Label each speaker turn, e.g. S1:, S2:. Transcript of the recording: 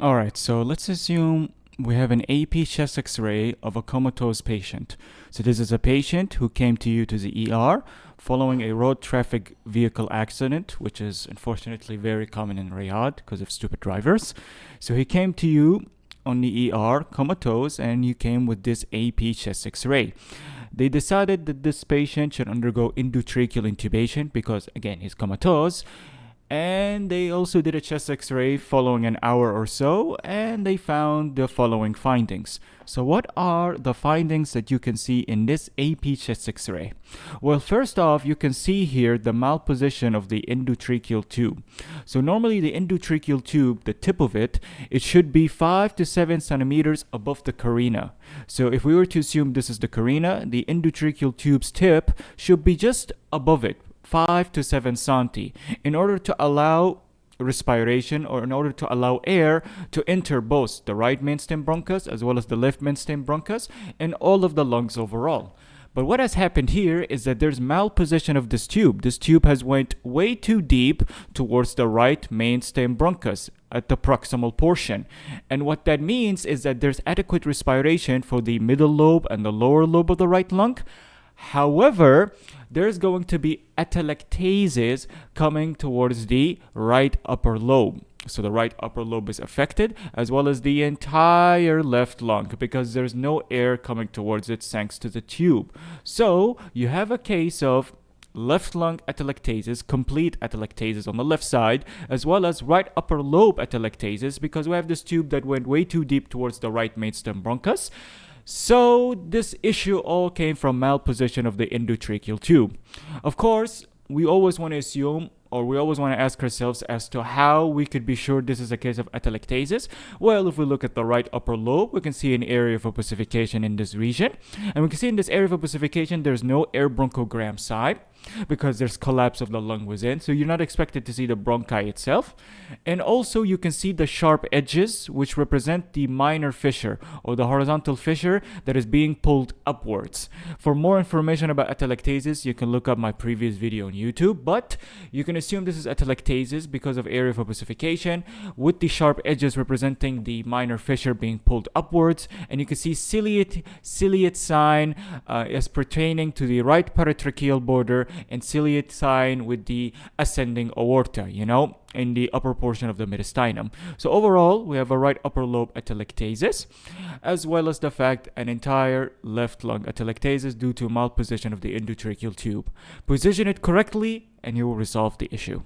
S1: All right, so let's assume we have an AP chest x-ray of a comatose patient. So this is a patient who came to you to the ER following a road traffic vehicle accident, which is unfortunately very common in Riyadh because of stupid drivers. So he came to you on the ER comatose, and you came with this AP chest x-ray. They decided that this patient should undergo endotracheal intubation because, again, he's comatose, and they also did a chest x-ray following an hour or so, and they found the following findings. So what are the findings that you can see in this AP chest x-ray? Well, first off, you can see here the malposition of the endotracheal tube. So normally the endotracheal tube, the tip of it, it should be 5 to 7 centimeters above the carina. So if we were to assume this is the carina, the endotracheal tube's tip should be just above it, 5 to 7 cm, in order to allow respiration, or in order to allow air to enter both the right mainstem bronchus as well as the left mainstem bronchus and all of the lungs overall. But what has happened here is that there's malposition of this tube. This tube has went way too deep towards the right mainstem bronchus at the proximal portion. And what that means is that there's adequate respiration for the middle lobe and the lower lobe of the right lung. However, there's going to be atelectasis coming towards the right upper lobe. So the right upper lobe is affected, as well as the entire left lung, because there's no air coming towards it thanks to the tube. So you have a case of left lung atelectasis, complete atelectasis on the left side, as well as right upper lobe atelectasis, because we have this tube that went way too deep towards the right mainstem bronchus. So this issue all came from malposition of the endotracheal tube. Of course, we always want to assume, or we always want to ask ourselves as to how we could be sure this is a case of atelectasis. Well, if we look at the right upper lobe, we can see an area of opacification in this region. And we can see in this area of opacification, there's no air bronchogram side because there's collapse of the lung within. So you're not expected to see the bronchi itself. And also you can see the sharp edges, which represent the minor fissure or the horizontal fissure that is being pulled upwards. For more information about atelectasis, you can look up my previous video on YouTube, but you can assume this is atelectasis because of area of opacification, with the sharp edges representing the minor fissure being pulled upwards. And you can see ciliate sign as pertaining to the right paratracheal border, and ciliate sign with the ascending aorta, in the upper portion of the mediastinum. So overall, we have a right upper lobe atelectasis, as well as the fact an entire left lung atelectasis due to malposition of the endotracheal tube. Position it correctly and you will resolve the issue.